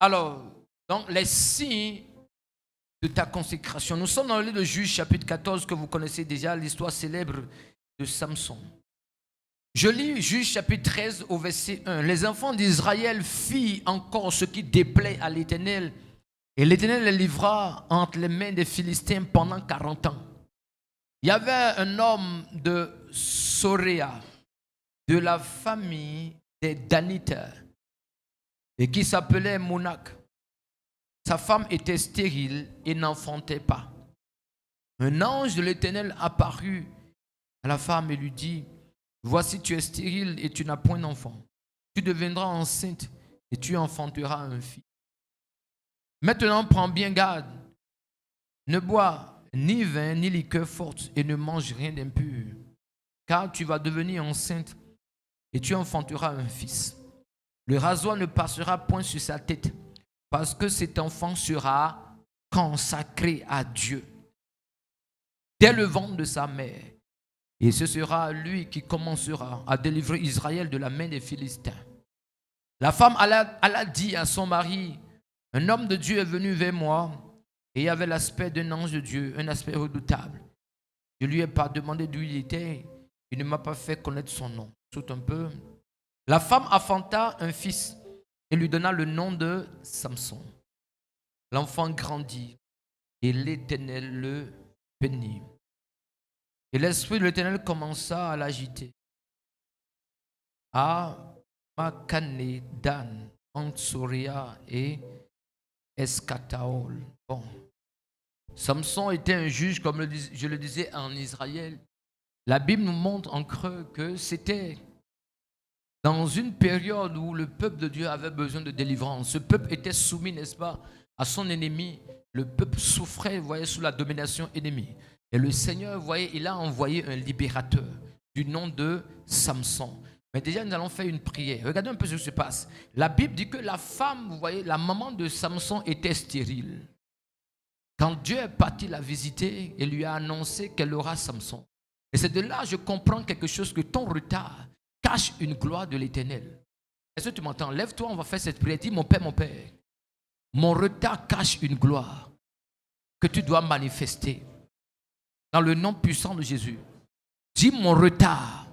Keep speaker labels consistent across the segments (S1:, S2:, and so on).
S1: Alors, donc les signes de ta consécration. Nous sommes dans le livre de Juges, chapitre 14, que vous connaissez déjà, l'histoire célèbre de Samson. Je lis Juges, chapitre 13, au verset 1. Les enfants d'Israël firent encore ce qui déplaît à l'Éternel, et l'Éternel les livra entre les mains des Philistins pendant 40 ans. Il y avait un homme de Soréa, de la famille des Danites, et qui s'appelait Monac. Sa femme était stérile et n'enfantait pas. Un ange de l'Éternel apparut à la femme et lui dit: voici, tu es stérile et tu n'as point d'enfant. Tu deviendras enceinte et tu enfanteras un fils. Maintenant, prends bien garde. Ne bois ni vin ni liqueur forte et ne mange rien d'impur, car tu vas devenir enceinte et tu enfanteras un fils. Le rasoir ne passera point sur sa tête, parce que cet enfant sera consacré à Dieu dès le ventre de sa mère. Et ce sera lui qui commencera à délivrer Israël de la main des Philistins. La femme alla dit à son mari: un homme de Dieu est venu vers moi et il avait l'aspect d'un ange de Dieu, un aspect redoutable. Je lui ai pas demandé d'où il était, il ne m'a pas fait connaître son nom. Saute un peu. La femme enfanta un fils et lui donna le nom de Samson. L'enfant grandit et l'Éternel le bénit. Et l'esprit de l'Éternel commença à l'agiter. À Makane, Dan, Antsoria et Escataol. Bon. Samson était un juge, comme je le disais, en Israël. La Bible nous montre en creux que c'était dans une période où le peuple de Dieu avait besoin de délivrance. Ce peuple était soumis, n'est-ce pas, à son ennemi. Le peuple souffrait, vous voyez, sous la domination ennemie. Et le Seigneur, vous voyez, il a envoyé un libérateur du nom de Samson. Mais déjà, nous allons faire une prière. Regardez un peu ce qui se passe. La Bible dit que la femme, vous voyez, la maman de Samson était stérile. Quand Dieu est parti la visiter, il lui a annoncé qu'elle aura Samson. Et c'est de là que je comprends quelque chose, que ton retard cache une gloire de l'Éternel. Est-ce que tu m'entends? Lève-toi, on va faire cette prière. Dis: mon Père, mon retard cache une gloire que tu dois manifester. Dans le nom puissant de Jésus. Dis: mon retard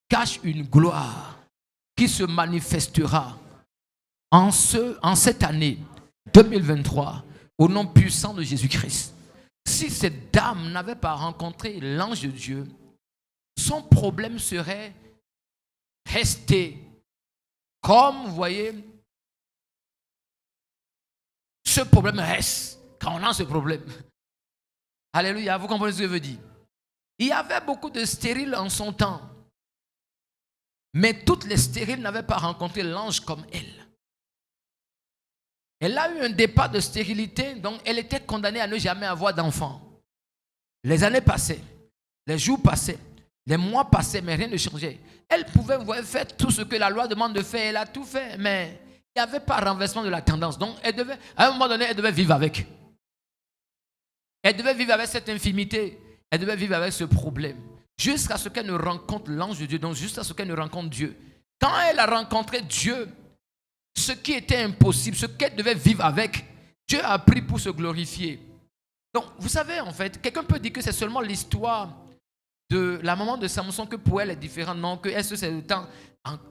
S1: cache une gloire qui se manifestera en cette année 2023 au nom puissant de Jésus-Christ. Si cette dame n'avait pas rencontré l'ange de Dieu, son problème serait resté. Comme vous voyez, ce problème reste quand on a ce problème. Alléluia, vous comprenez ce que je veux dire? Il y avait beaucoup de stériles en son temps. Mais toutes les stériles n'avaient pas rencontré l'ange comme elle. Elle a eu un départ de stérilité, donc elle était condamnée à ne jamais avoir d'enfant. Les années passaient, les jours passaient, les mois passaient, mais rien ne changeait. Elle pouvait faire tout ce que la loi demande de faire, elle a tout fait, mais il n'y avait pas renversement de la tendance. Donc elle devait, à un moment donné, elle devait vivre avec. Elle devait vivre avec cette infimité, elle devait vivre avec ce problème. Jusqu'à ce qu'elle ne rencontre l'ange de Dieu, donc jusqu'à ce qu'elle ne rencontre Dieu. Quand elle a rencontré Dieu, ce qui était impossible, ce qu'elle devait vivre avec, Dieu a pris pour se glorifier. Donc, vous savez, en fait, quelqu'un peut dire que c'est seulement l'histoire de la maman de Samson que pour elle est différente. Non, que est-ce que c'est le temps,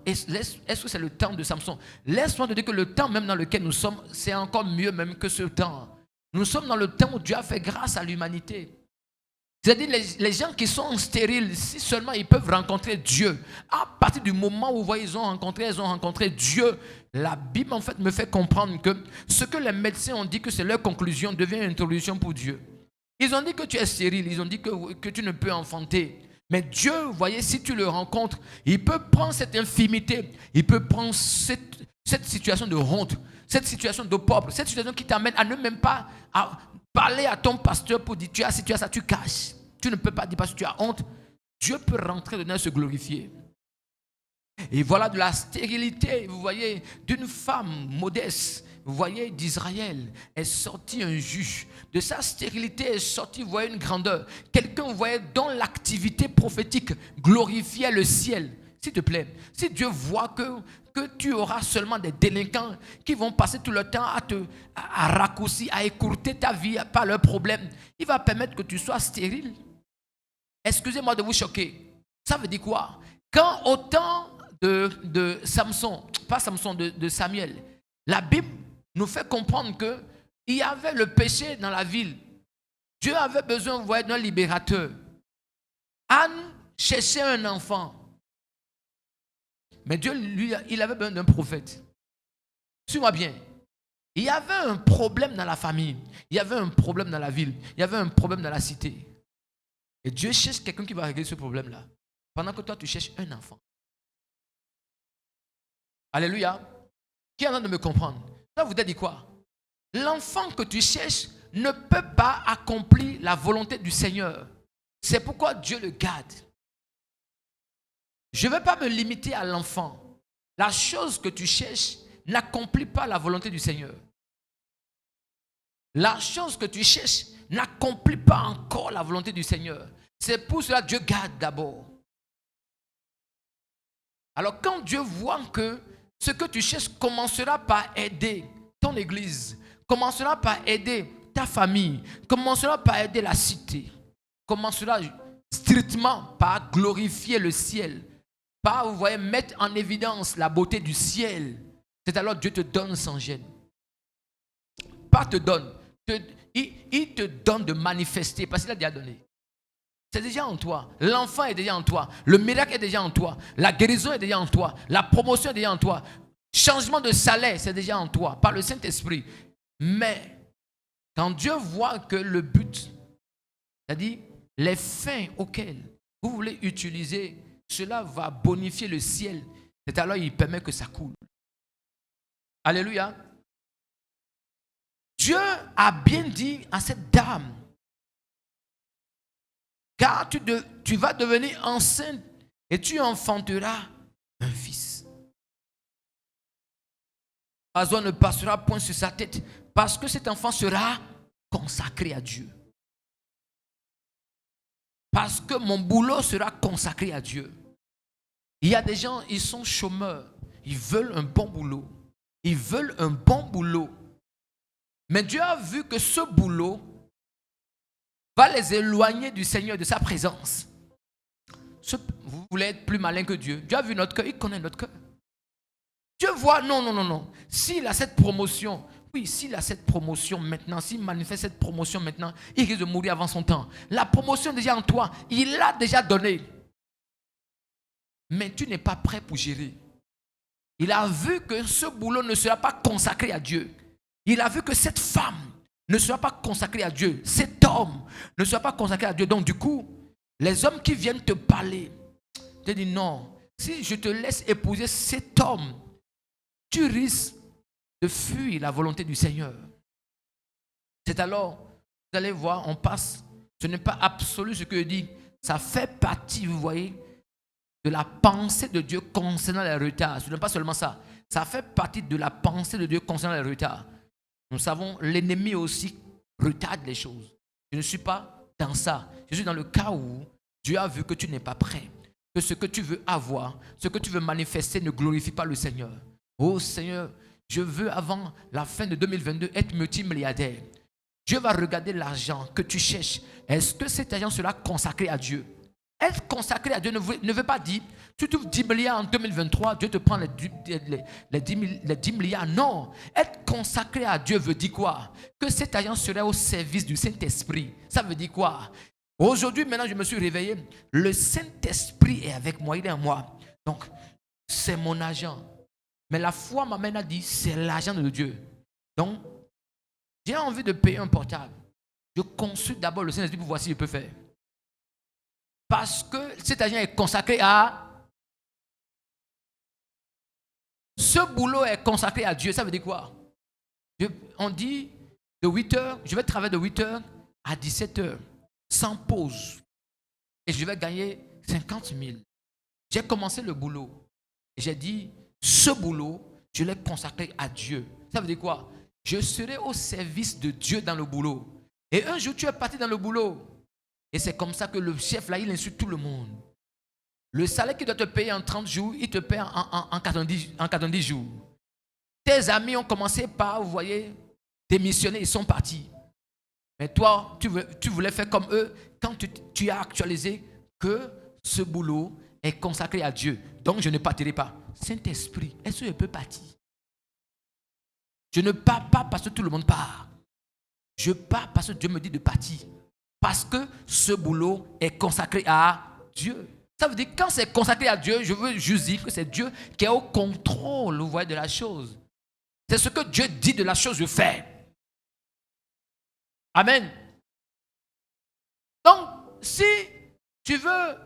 S1: est-ce que c'est le temps de Samson? Laisse-moi te dire que le temps même dans lequel nous sommes, c'est encore mieux même que ce temps. Nous sommes dans le temps où Dieu a fait grâce à l'humanité. C'est-à-dire les gens qui sont stériles, si seulement ils peuvent rencontrer Dieu, à partir du moment où vous voyez, ils ont rencontré Dieu, la Bible en fait me fait comprendre que ce que les médecins ont dit que c'est leur conclusion devient une introduction pour Dieu. Ils ont dit que tu es stérile, ils ont dit que tu ne peux enfanter. Mais Dieu, vous voyez, si tu le rencontres, il peut prendre cette infimité, il peut prendre cette situation de honte, cette situation de pauvre, cette situation qui t'amène à ne même pas parler à ton pasteur pour dire: tu as ça, tu caches. Tu ne peux pas dire parce que tu as honte. Dieu peut rentrer dedans et se glorifier. Et voilà de la stérilité, vous voyez, d'une femme modeste, vous voyez, d'Israël, est sorti un juge. De sa stérilité est sorti, vous voyez, une grandeur. Quelqu'un, vous voyez, dont l'activité prophétique glorifiait le ciel. S'il te plaît, si Dieu voit que tu auras seulement des délinquants qui vont passer tout le temps à raccourcir, à écourter ta vie par leurs problèmes, il va permettre que tu sois stérile. Excusez-moi de vous choquer. Ça veut dire quoi? Quand au temps de Samson, pas Samson, de Samuel, la Bible nous fait comprendre qu'il y avait le péché dans la ville. Dieu avait besoin, vous voyez, d'un libérateur. Anne cherchait un enfant. Mais Dieu, lui, il avait besoin d'un prophète. Suis-moi bien. Il y avait un problème dans la famille. Il y avait un problème dans la ville. Il y avait un problème dans la cité. Et Dieu cherche quelqu'un qui va régler ce problème-là. Pendant que toi, tu cherches un enfant. Alléluia. Qui est en train de me comprendre? Ça vous dit quoi? L'enfant que tu cherches ne peut pas accomplir la volonté du Seigneur. C'est pourquoi Dieu le garde. Je ne vais pas me limiter à l'enfant. La chose que tu cherches n'accomplit pas la volonté du Seigneur. La chose que tu cherches n'accomplit pas encore la volonté du Seigneur. C'est pour cela que Dieu garde d'abord. Alors quand Dieu voit que ce que tu cherches commencera par aider ton église, commencera par aider ta famille, commencera par aider la cité, commencera strictement par glorifier le ciel, par, vous voyez, mettre en évidence la beauté du ciel, c'est alors Dieu te donne sans gêne. Pas te donne, il te donne de manifester parce qu'il a déjà donné. C'est déjà en toi. L'enfant est déjà en toi. Le miracle est déjà en toi. La guérison est déjà en toi. La promotion est déjà en toi. Changement de salaire, c'est déjà en toi, par le Saint-Esprit. Mais quand Dieu voit que le but, c'est-à-dire les fins auxquelles vous voulez utiliser, cela va bonifier le ciel, c'est alors il permet que ça coule. Alléluia. Dieu a bien dit à cette dame, car tu vas devenir enceinte et tu enfanteras un fils. Oiseau ne passera point sur sa tête parce que cet enfant sera consacré à Dieu. Parce que mon boulot sera consacré à Dieu. Il y a des gens, ils sont chômeurs. Ils veulent un bon boulot. Ils veulent un bon boulot. Mais Dieu a vu que ce boulot va les éloigner du Seigneur, de sa présence. Vous voulez être plus malin que Dieu. Dieu a vu notre cœur, il connaît notre cœur. Dieu voit, non. S'il a cette promotion, s'il a cette promotion maintenant, s'il manifeste cette promotion maintenant, il risque de mourir avant son temps. La promotion est déjà en toi, il l'a déjà donnée. Mais tu n'es pas prêt pour gérer. Il a vu que ce boulot ne sera pas consacré à Dieu. Il a vu que cette femme ne sera pas consacré à Dieu. Cet homme ne sera pas consacré à Dieu. Donc du coup, les hommes qui viennent te parler, te disent non, si je te laisse épouser cet homme, tu risques de fuir la volonté du Seigneur. C'est alors, vous allez voir, on passe, ce n'est pas absolu ce que je dis, ça fait partie, vous voyez, de la pensée de Dieu concernant les retards. Ce n'est pas seulement ça, ça fait partie de la pensée de Dieu concernant les retards. Nous savons, l'ennemi aussi retarde les choses. Je ne suis pas dans ça. Je suis dans le cas où Dieu a vu que tu n'es pas prêt. Que ce que tu veux avoir, ce que tu veux manifester ne glorifie pas le Seigneur. Oh Seigneur, je veux avant la fin de 2022 être multimilliardaire. Dieu va regarder l'argent que tu cherches. Est-ce que cet argent sera consacré à Dieu? Être consacré à Dieu ne veut pas dire tu trouves 10 milliards en 2023, Dieu te prend les 10 milliards. Non. Être consacré à Dieu veut dire quoi? Que cet argent serait au service du Saint-Esprit. Ça veut dire quoi? Aujourd'hui, maintenant, je me suis réveillé. Le Saint-Esprit est avec moi, il est en moi. Donc, c'est mon argent. Mais la foi m'amène à dire c'est l'argent de Dieu. Donc, j'ai envie de payer un portable. Je consulte d'abord le Saint-Esprit pour voir si je peux faire. Parce que cet argent est consacré à... Ce boulot est consacré à Dieu. Ça veut dire quoi? On dit de 8h, je vais travailler de 8h à 17h, sans pause. Et je vais gagner 50 000. J'ai commencé le boulot. Et j'ai dit, ce boulot, je l'ai consacré à Dieu. Ça veut dire quoi? Je serai au service de Dieu dans le boulot. Et un jour, tu es parti dans le boulot. Et c'est comme ça que le chef, là, il insulte tout le monde. Le salaire qu'il doit te payer en 30 jours, il te paye en 90 jours. Tes amis ont commencé par, vous voyez, démissionner, ils sont partis. Mais toi, tu voulais faire comme eux quand tu as actualisé que ce boulot est consacré à Dieu. Donc, je ne partirai pas. Saint-Esprit, est-ce que je peux partir? Je ne pars pas parce que tout le monde part. Je pars parce que Dieu me dit de partir. Parce que ce boulot est consacré à Dieu. Ça veut dire que quand c'est consacré à Dieu, je veux juste dire que c'est Dieu qui est au contrôle, vous voyez, de la chose. C'est ce que Dieu dit de la chose, je fais. Amen. Donc, si tu veux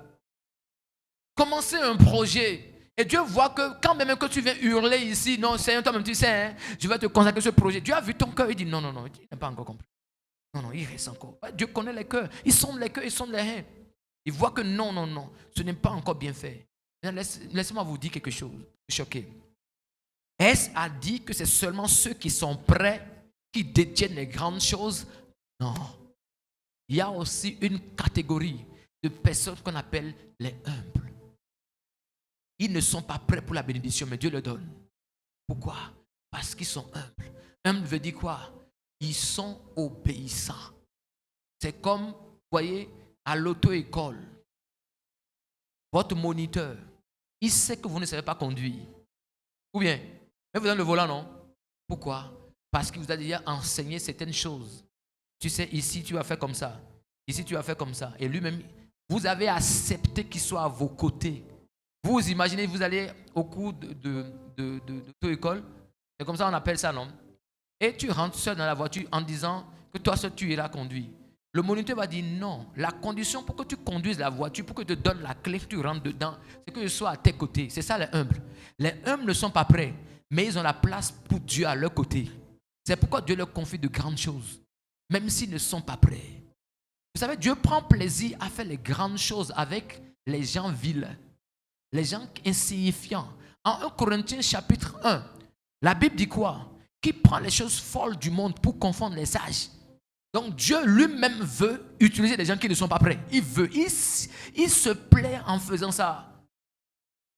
S1: commencer un projet et Dieu voit que quand même que tu viens hurler ici, non, Seigneur, toi-même tu sais, hein, je vais te consacrer ce projet. Dieu a vu ton cœur, il dit non, il n'a pas encore compris. Non, il reste encore. Dieu connaît les cœurs, il sonde les cœurs, il sonde les reins. Il voit que non, ce n'est pas encore bien fait. Laissez-moi vous dire quelque chose, choqué. Est-ce à dire que c'est seulement ceux qui sont prêts, qui détiennent les grandes choses? Non. Il y a aussi une catégorie de personnes qu'on appelle les humbles. Ils ne sont pas prêts pour la bénédiction, mais Dieu le donne. Pourquoi? Parce qu'ils sont humbles. Humble veut dire quoi? Ils sont obéissants. C'est comme, vous voyez, à l'auto-école. Votre moniteur, il sait que vous ne savez pas conduire. Ou bien, mais vous donne le volant, non? Pourquoi? Parce qu'il vous a déjà enseigné certaines choses. Tu sais, ici, tu vas faire comme ça. Ici, tu vas faire comme ça. Et lui-même, vous avez accepté qu'il soit à vos côtés. Vous imaginez, vous allez au cours d'auto-école. C'est comme ça on appelle ça, non? Et tu rentres seul dans la voiture en disant que toi seul tu iras conduire. Le moniteur va dire non. La condition pour que tu conduises la voiture, pour que tu te donnes la clé, que tu rentres dedans, c'est que je sois à tes côtés. C'est ça les humbles. Les humbles ne sont pas prêts, mais ils ont la place pour Dieu à leur côté. C'est pourquoi Dieu leur confie de grandes choses, même s'ils ne sont pas prêts. Vous savez, Dieu prend plaisir à faire les grandes choses avec les gens vils, les gens insignifiants. En 1 Corinthiens chapitre 1, la Bible dit quoi? Qui prend les choses folles du monde pour confondre les sages. Donc Dieu lui-même veut utiliser des gens qui ne sont pas prêts. Il se plaît en faisant ça.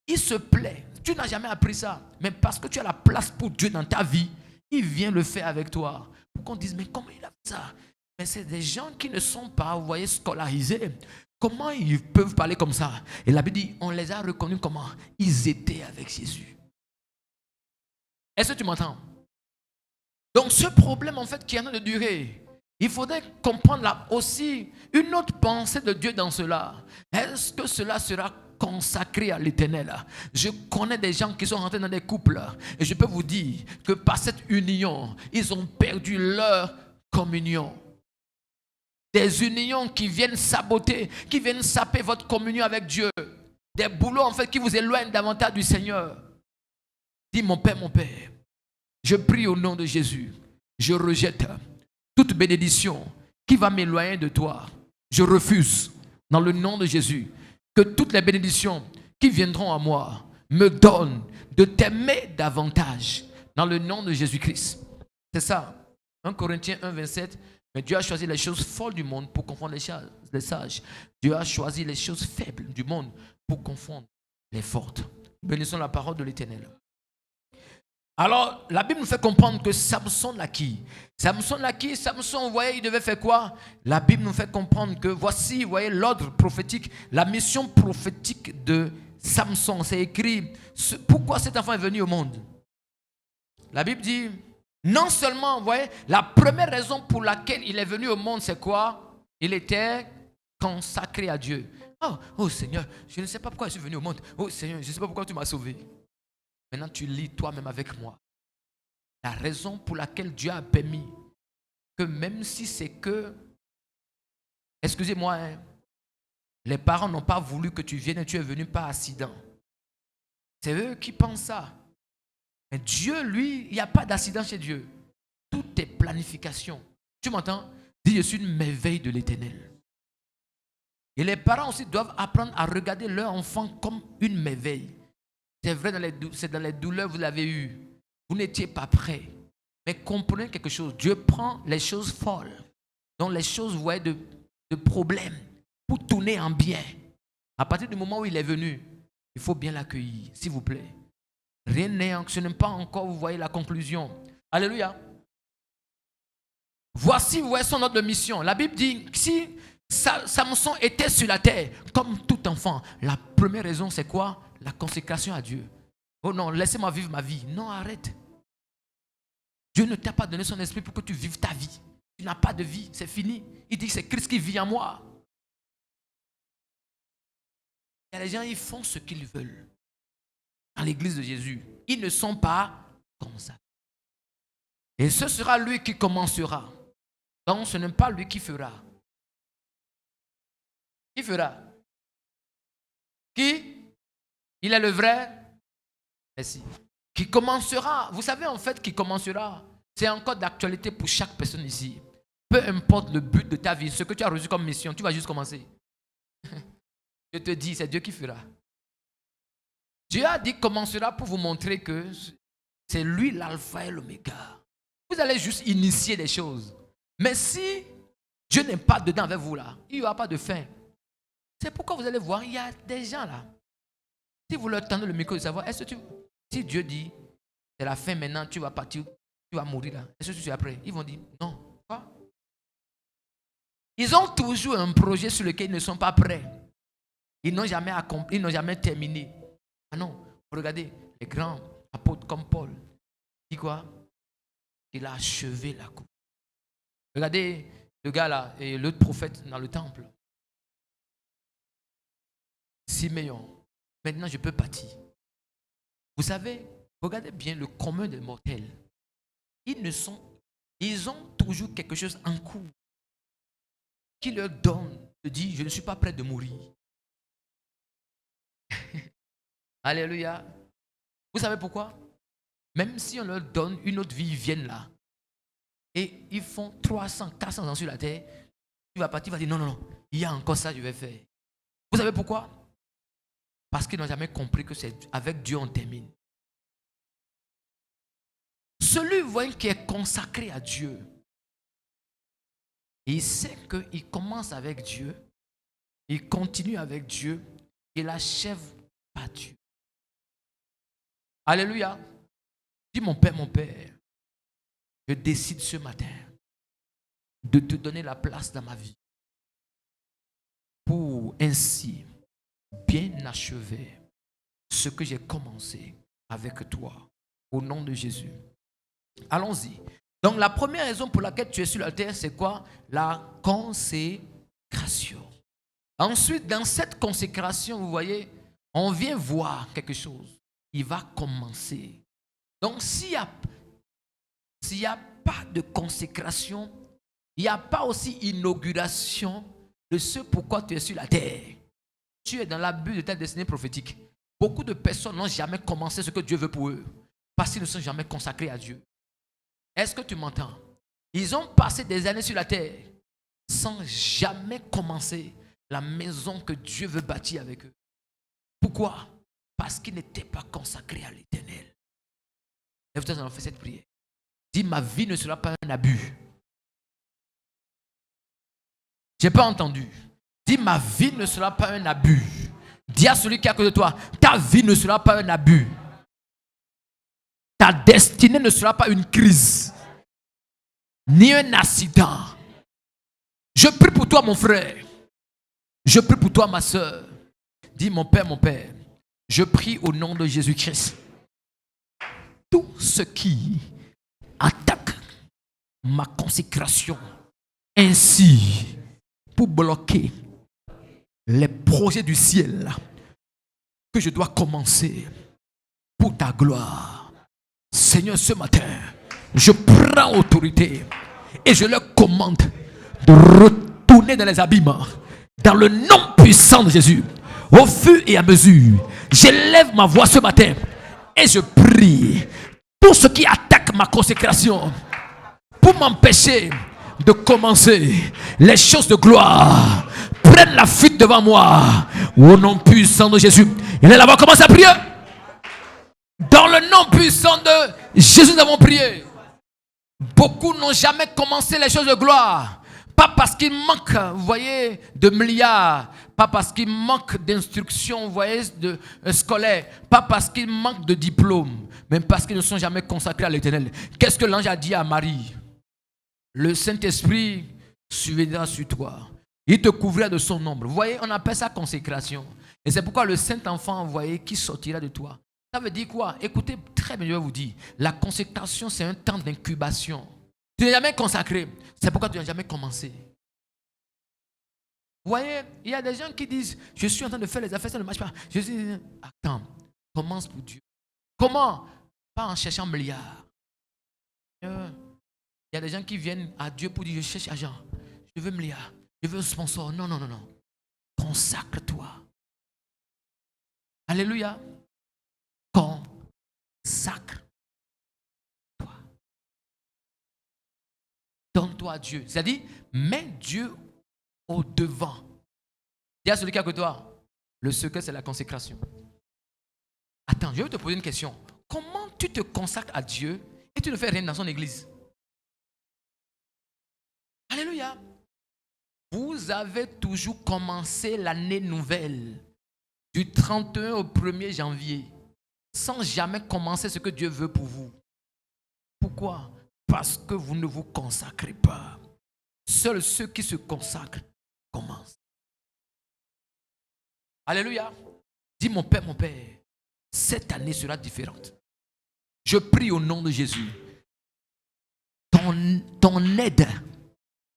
S1: Il se plaît. Tu n'as jamais appris ça. Mais parce que tu as la place pour Dieu dans ta vie, il vient le faire avec toi. Pour qu'on dise, mais comment il a fait ça? Mais c'est des gens qui ne sont pas, vous voyez, scolarisés. Comment ils peuvent parler comme ça? Et la Bible dit, on les a reconnus comment? Ils étaient avec Jésus. Est-ce que tu m'entends? Donc ce problème en fait qui est en train de durer, il faudrait comprendre là aussi une autre pensée de Dieu dans cela. Est-ce que cela sera consacré à l'Éternel? Je connais des gens qui sont rentrés dans des couples et je peux vous dire que par cette union, ils ont perdu leur communion. Des unions qui viennent saboter, qui viennent saper votre communion avec Dieu. Des boulots en fait qui vous éloignent davantage du Seigneur. Dis mon Père, je prie au nom de Jésus. Je rejette toute bénédiction qui va m'éloigner de toi. Je refuse, dans le nom de Jésus, que toutes les bénédictions qui viendront à moi me donnent de t'aimer davantage. Dans le nom de Jésus-Christ. C'est ça. 1 Corinthiens 1, 27. Mais Dieu a choisi les choses folles du monde pour confondre les sages. Dieu a choisi les choses faibles du monde pour confondre les fortes. Bénissons la parole de l'Éternel. Alors, la Bible nous fait comprendre que Samson naquit. Samson, vous voyez, il devait faire quoi? La Bible nous fait comprendre que voici, vous voyez, l'ordre prophétique, la mission prophétique de Samson. C'est écrit, pourquoi cet enfant est venu au monde? La Bible dit, non seulement, vous voyez, la première raison pour laquelle il est venu au monde, c'est quoi? Il était consacré à Dieu. Oh Seigneur, je ne sais pas pourquoi je suis venu au monde. Oh Seigneur, je ne sais pas pourquoi tu m'as sauvé. Maintenant, tu lis toi-même avec moi. La raison pour laquelle Dieu a permis que même si c'est que, excusez-moi, les parents n'ont pas voulu que tu viennes et tu es venu par accident. C'est eux qui pensent ça. Mais Dieu, lui, il n'y a pas d'accident chez Dieu. Tout est planification. Tu m'entends? Dis, je suis une merveille de l'Éternel. Et les parents aussi doivent apprendre à regarder leur enfant comme une merveille. C'est vrai, c'est dans les douleurs que vous l'avez eu. Vous n'étiez pas prêts. Mais comprenez quelque chose. Dieu prend les choses folles, donc les choses, vous voyez, de problèmes, pour tourner en bien. À partir du moment où il est venu, il faut bien l'accueillir, s'il vous plaît. Rien n'est, ce n'est pas encore, vous voyez la conclusion. Alléluia. Voici, vous voyez son ordre de mission. La Bible dit, si Samson était sur la terre, comme tout enfant, la première raison, c'est quoi? La consécration à Dieu. Oh non, laissez-moi vivre ma vie. Non, arrête. Dieu ne t'a pas donné son esprit pour que tu vives ta vie. Tu n'as pas de vie, c'est fini. Il dit que c'est Christ qui vit en moi. Il y a des gens, ils font ce qu'ils veulent. Dans l'église de Jésus, ils ne sont pas comme ça. Et ce sera lui qui commencera. Donc ce n'est pas lui qui fera. Qui fera? Qui? Il est le vrai? Merci. Qui commencera. Vous savez en fait qui commencera. C'est encore d'actualité pour chaque personne ici. Peu importe le but de ta vie, ce que tu as reçu comme mission, tu vas juste commencer. Je te dis, c'est Dieu qui fera. Dieu a dit commencera pour vous montrer que c'est lui l'alpha et l'oméga. Vous allez juste initier des choses. Mais si Dieu n'est pas dedans avec vous là, il n'y aura pas de fin. C'est pourquoi vous allez voir, il y a des gens là. Si vous leur tendez le micro de savoir, est-ce que si Dieu dit, c'est la fin maintenant, tu vas partir, tu vas mourir là, est-ce que tu es prêt? Ils vont dire, non. Quoi? Ils ont toujours un projet sur lequel ils ne sont pas prêts. Ils n'ont jamais accompli, ils n'ont jamais terminé. Ah non, regardez, les grands apôtres comme Paul, il dit quoi? Il a achevé la course. Regardez le gars là, et l'autre prophète dans le temple. Siméon, maintenant je peux partir. Vous savez, regardez bien le commun des mortels. Ils ont toujours quelque chose en cours qui leur donne de dire, je ne suis pas prêt de mourir. Alléluia. Vous savez pourquoi? Même si on leur donne une autre vie, ils viennent là. Et ils font 300, 400 ans sur la terre. Tu vas partir, tu vas dire, non, non, non, il y a encore ça, je vais faire. Vous savez pourquoi? Parce qu'ils n'ont jamais compris que c'est avec Dieu on termine. Celui, vous voyez, qui est consacré à Dieu, il sait qu'il commence avec Dieu, il continue avec Dieu, il achève par Dieu. Alléluia. Dis mon Père, je décide ce matin de te donner la place dans ma vie pour ainsi bien achever ce que j'ai commencé avec toi au nom de Jésus. Allons-y. Donc la première raison pour laquelle tu es sur la terre, c'est quoi? La consécration. Ensuite, dans cette consécration, vous voyez, on vient voir quelque chose. Il va commencer. Donc s'il n'y a pas de consécration, il n'y a pas aussi inauguration de ce pourquoi tu es sur la terre. Tu es dans l'abus de ta destinée prophétique. Beaucoup de personnes n'ont jamais commencé ce que Dieu veut pour eux parce qu'ils ne sont jamais consacrés à Dieu. Est-ce que tu m'entends? Ils ont passé des années sur la terre sans jamais commencer la maison que Dieu veut bâtir avec eux. Pourquoi? Parce qu'ils n'étaient pas consacrés à l'Éternel. Et vous avez fait cette prière. Dis, ma vie ne sera pas un abus. Je n'ai pas entendu. Dis, ma vie ne sera pas un abus. Dis à celui qui est à côté de toi, ta vie ne sera pas un abus. Ta destinée ne sera pas une crise, ni un accident. Je prie pour toi, mon frère. Je prie pour toi, ma soeur. Dis, mon Père, je prie au nom de Jésus-Christ. Tout ce qui attaque ma consécration, ainsi pour bloquer les projets du ciel que je dois commencer pour ta gloire. Seigneur, ce matin, je prends autorité et je leur commande de retourner dans les abîmes dans le nom puissant de Jésus. Au fur et à mesure, j'élève ma voix ce matin et je prie. Tout ce qui attaque ma consécration pour m'empêcher de commencer les choses de gloire prennent la fuite devant moi. Au nom puissant de Jésus. Il est là-bas, commence à prier. Dans le nom puissant de Jésus, nous avons prié. Beaucoup n'ont jamais commencé les choses de gloire Pas parce qu'il manque, vous voyez, de milliards. Pas parce qu'il manque d'instructions, vous voyez, scolaires. Pas parce qu'il manque de diplômes. Mais parce qu'ils ne sont jamais consacrés à l'Éternel. Qu'est-ce que l'ange a dit à Marie? Le Saint-Esprit surviendra sur toi. Il te couvrira de son ombre. Vous voyez, on appelle ça consécration. Et c'est pourquoi le Saint-Enfant, vous voyez, qui sortira de toi. Ça veut dire quoi? Écoutez, très bien, je vais vous dire. La consécration, c'est un temps d'incubation. Tu n'es jamais consacré. C'est pourquoi tu n'as jamais commencé. Vous voyez, il y a des gens qui disent, je suis en train de faire les affaires, ça ne marche pas. Je dis, attends, commence pour Dieu. Comment? Pas en cherchant milliards. Il y a des gens qui viennent à Dieu pour dire, je cherche argent. Je veux milliards. Je veux un sponsor. Non, non, non, non. Consacre-toi. Alléluia. Consacre-toi. Donne-toi à Dieu. C'est-à-dire, mets Dieu au devant. Dis à celui qui est à côté de toi, le secret, c'est la consécration. Attends, je vais te poser une question. Comment tu te consacres à Dieu et tu ne fais rien dans son église? Alléluia. Vous avez toujours commencé l'année nouvelle du 31 au 1er janvier sans jamais commencer ce que Dieu veut pour vous. Pourquoi? Parce que vous ne vous consacrez pas. Seuls ceux qui se consacrent commencent. Alléluia. Dis mon Père, cette année sera différente. Je prie au nom de Jésus. Ton aide,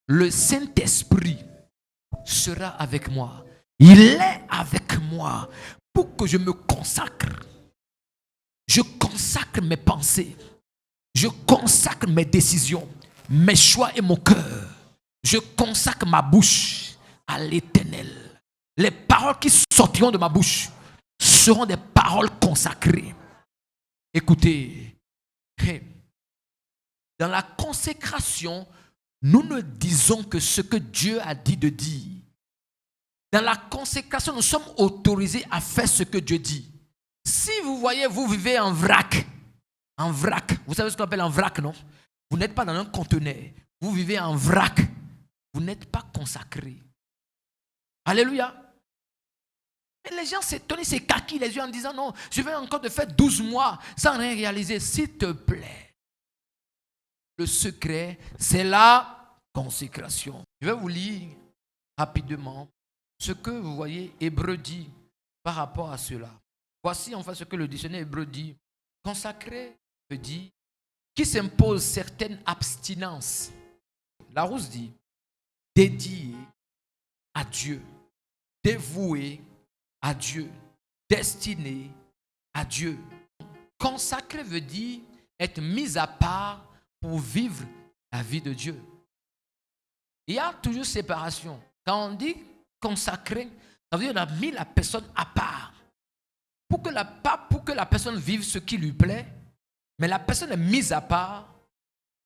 S1: le Saint-Esprit sera avec moi. Il est avec moi pour que je me consacre. Je consacre mes pensées. Je consacre mes décisions, mes choix et mon cœur. Je consacre ma bouche à l'Éternel. Les paroles qui sortiront de ma bouche seront des paroles consacrées. Écoutez, dans la consécration, nous ne disons que ce que Dieu a dit de dire. Dans la consécration, nous sommes autorisés à faire ce que Dieu dit. Si vous voyez, vous vivez en vrac. En vrac. Vous savez ce qu'on appelle en vrac, non? Vous n'êtes pas dans un conteneur. Vous vivez en vrac. Vous n'êtes pas consacré. Alléluia. Et les gens s'étonnent, ils s'écarquillent les yeux en disant non, je vais encore te faire 12 mois sans rien réaliser. S'il te plaît. Le secret, c'est la consécration. Je vais vous lire rapidement ce que vous voyez Hébreu dit par rapport à cela. Voici enfin ce que le dictionnaire Hébreu dit. Consacré veut dire qui s'impose certaines abstinences. Larousse dit dédié à Dieu, dévoué à Dieu, destiné à Dieu. Consacré veut dire être mis à part pour vivre la vie de Dieu. Il y a toujours séparation. Quand on dit consacré, ça veut dire qu'on a mis la personne à part. Pas pour que la personne vive ce qui lui plaît, mais la personne est mise à part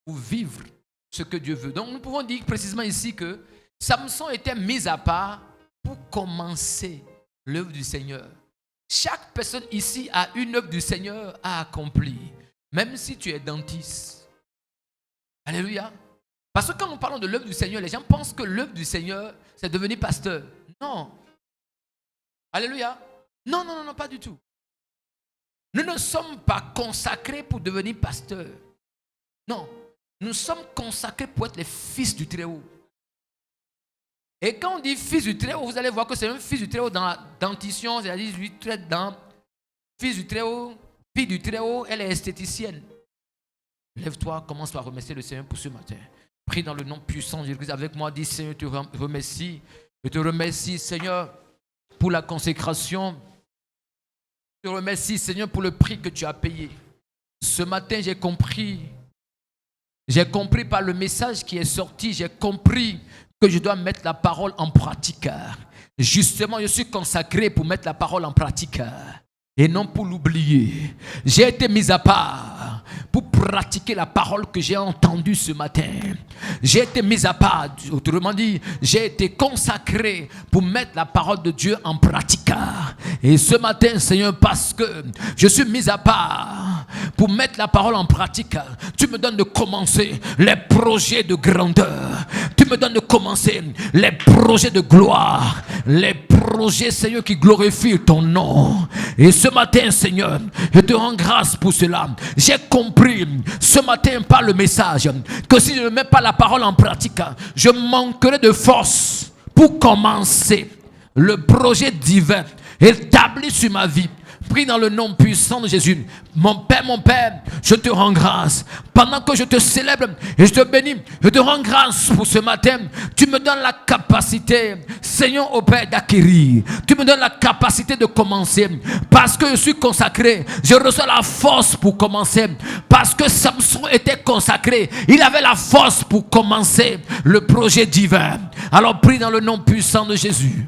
S1: pour vivre ce que Dieu veut. Donc nous pouvons dire précisément ici que Samson était mis à part pour commencer l'œuvre du Seigneur. Chaque personne ici a une œuvre du Seigneur à accomplir, même si tu es dentiste. Alléluia. Parce que quand nous parlons de l'œuvre du Seigneur, les gens pensent que l'œuvre du Seigneur, c'est devenir pasteur. Non. Alléluia. Non, non, non, non, pas du tout. Nous ne sommes pas consacrés pour devenir pasteurs. Non, nous sommes consacrés pour être les fils du Très-Haut. Et quand on dit fils du Très-Haut, vous allez voir que c'est un fils du Très-Haut dans la dentition, c'est-à-dire lui traite dans fils du Très-Haut, fille du Très-Haut, elle est esthéticienne. Lève-toi, commence par remercier le Seigneur pour ce matin. Prie dans le nom puissant de Jésus avec moi, dis Seigneur, je te remercie. Je te remercie, Seigneur, pour la consécration. Je te remercie, Seigneur, pour le prix que tu as payé. Ce matin, j'ai compris par le message qui est sorti, j'ai compris que je dois mettre la parole en pratique. Justement, je suis consacré pour mettre la parole en pratique et non pour l'oublier. J'ai été mis à part pour pratiquer la parole que j'ai entendue ce matin. J'ai été mis à part, autrement dit, j'ai été consacré pour mettre la parole de Dieu en pratique. Et ce matin, Seigneur, parce que je suis mis à part pour mettre la parole en pratique, tu me donnes de commencer les projets de grandeur. tu me donnes de commencer les projets de gloire, les projets, Seigneur, qui glorifient ton nom. Et ce matin, Seigneur, je te rends grâce pour cela. J'ai compris ce matin par le message que si je ne mets pas la parole en pratique, je manquerai de force pour commencer le projet divin établi sur ma vie. Prie dans le nom puissant de Jésus. Mon Père, je te rends grâce. Pendant que je te célèbre et je te bénis, je te rends grâce pour ce matin. Tu me donnes la capacité, Seigneur, au Père, d'acquérir. Tu me donnes la capacité de commencer. Parce que je suis consacré, je reçois la force pour commencer. Parce que Samson était consacré, il avait la force pour commencer le projet divin. Alors prie dans le nom puissant de Jésus.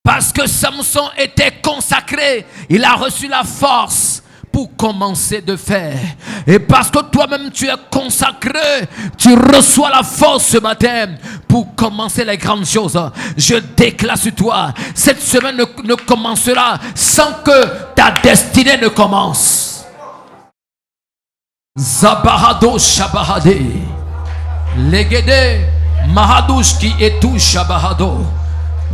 S1: Parce que Samson était consacré, il a reçu la force pour commencer de faire. Et parce que toi-même tu es consacré, tu reçois la force ce matin pour commencer les grandes choses. Je déclare sur toi, cette semaine ne commencera sans que ta destinée ne commence. Zabarado Shabahade Legede Mahadouch qui est tout Shabahado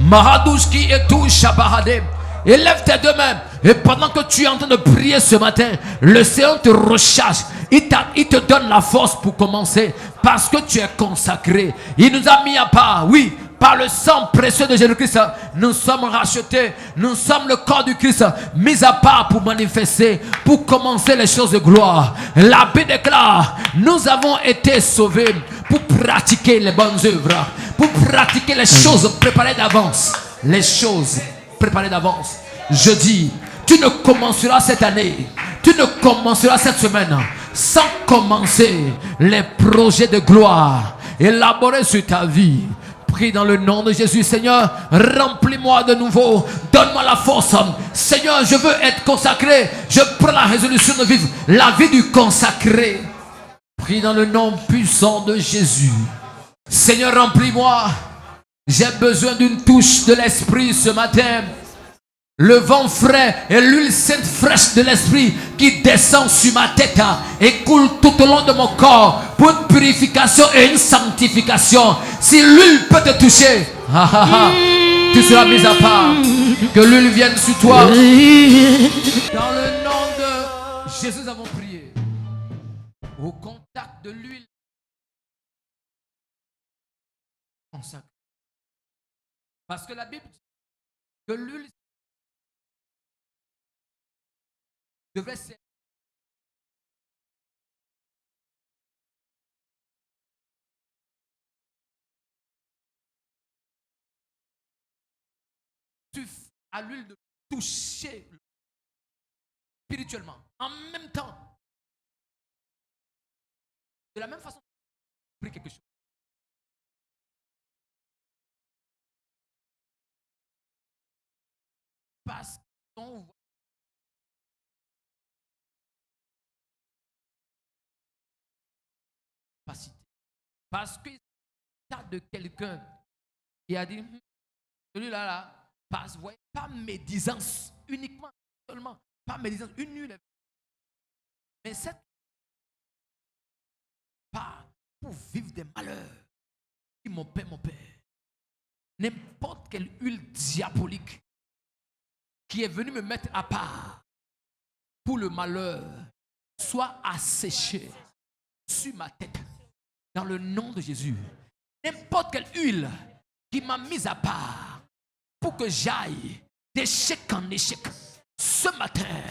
S1: Mahadouch qui est tout Shabahade. Élève tes deux mains. Et pendant que tu es en train de prier ce matin, le Seigneur te recharge. Il te donne la force pour commencer. Parce que tu es consacré. Il nous a mis à part. Oui, par le sang précieux de Jésus-Christ, nous sommes rachetés. Nous sommes le corps du Christ, mis à part pour manifester, pour commencer les choses de gloire. La Bible déclare, nous avons été sauvés pour pratiquer les bonnes œuvres, pour pratiquer les choses préparées d'avance. Les choses préparées d'avance. Je dis, tu ne commenceras cette année, tu ne commenceras cette semaine sans commencer les projets de gloire élaborés sur ta vie. Prie dans le nom de Jésus. Seigneur, remplis-moi de nouveau, donne-moi la force. Seigneur, je veux être consacré. Je prends la résolution de vivre la vie du consacré. Prie dans le nom puissant de Jésus. Seigneur, remplis-moi. J'ai besoin d'une touche de l'Esprit ce matin. Le vent frais et l'huile sainte fraîche de l'Esprit qui descend sur ma tête et coule tout au long de mon corps pour une purification et une sanctification. Si l'huile peut te toucher, tu seras mis à part. Que l'huile vienne sur toi. Dans le nom de Jésus, nous avons prié. Au contact de l'huile consacrée. Parce que la Bible dit que l'huile devrait servir à l'huile de toucher spirituellement. En même temps, de la même façon, prie quelque chose. Parce qu'on voit capacité. Parce qu'il y a de quelqu'un qui a dit, celui-là, passe, vous voyez, pas médisance uniquement, seulement, pas médisance, une nulle. Mais cette pas pour vivre des malheurs. Mon père, n'importe quelle huile diabolique qui est venue me mettre à part pour le malheur soit asséchée sur ma tête dans le nom de Jésus. N'importe quelle huile qui m'a mis à part pour que j'aille d'échec en échec ce matin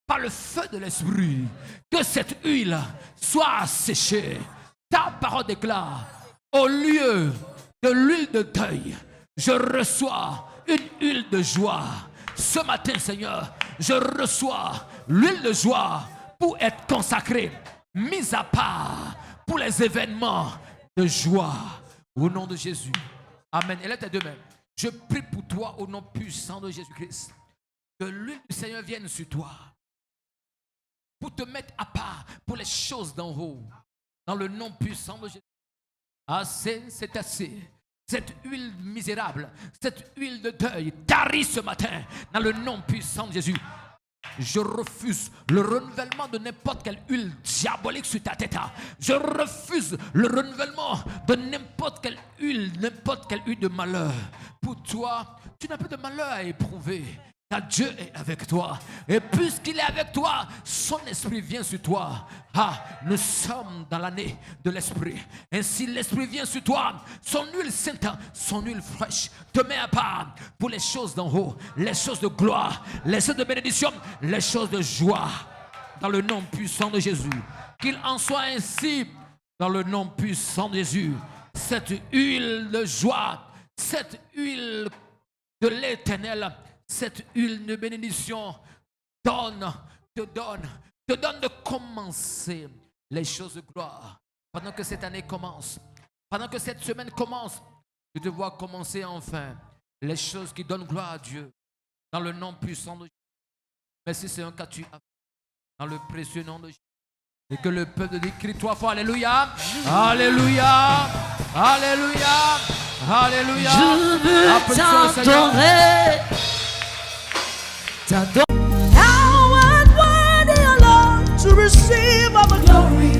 S1: par le feu de l'Esprit, que cette huile soit asséchée. Ta parole déclare, au lieu de l'huile de deuil, je reçois une huile de joie. Ce matin, Seigneur, je reçois l'huile de joie pour être consacré, mis à part pour les événements de joie. Au nom de Jésus. Amen. Et là, tes deux mains. Je prie pour toi au nom puissant de Jésus-Christ. Que l'huile du Seigneur vienne sur toi. Pour te mettre à part pour les choses d'en haut. Dans le nom puissant de Jésus. Assez, c'est assez. Cette huile misérable, cette huile de deuil, tarie ce matin. Dans le nom puissant de Jésus. Je refuse le renouvellement de n'importe quelle huile diabolique sur ta tête. Je refuse le renouvellement de n'importe quelle huile de malheur. Pour toi, tu n'as pas de malheur à éprouver. Car Dieu est avec toi. Et puisqu'il est avec toi, son esprit vient sur toi. Nous sommes dans l'année de l'esprit. Ainsi l'esprit vient sur toi. Son huile sainte, son huile fraîche te met à part pour les choses d'en haut, les choses de gloire, les choses de bénédiction, les choses de joie. Dans le nom puissant de Jésus. Qu'il en soit ainsi dans le nom puissant de Jésus. Cette huile de joie, cette huile de l'Éternel, cette huile de bénédiction te donne de commencer les choses de gloire. Pendant que cette année commence, pendant que cette semaine commence, tu te vois commencer enfin les choses qui donnent gloire à Dieu. Dans le nom puissant de Jésus. Merci Seigneur car tu as fait. Dans le précieux nom de Jésus. Et que le peuple dit, crie trois fois, Alléluia, Alléluia, Alléluia, Alléluia.
S2: Je veux t'adorer. Thou art worthy, O Lord, to receive all the glory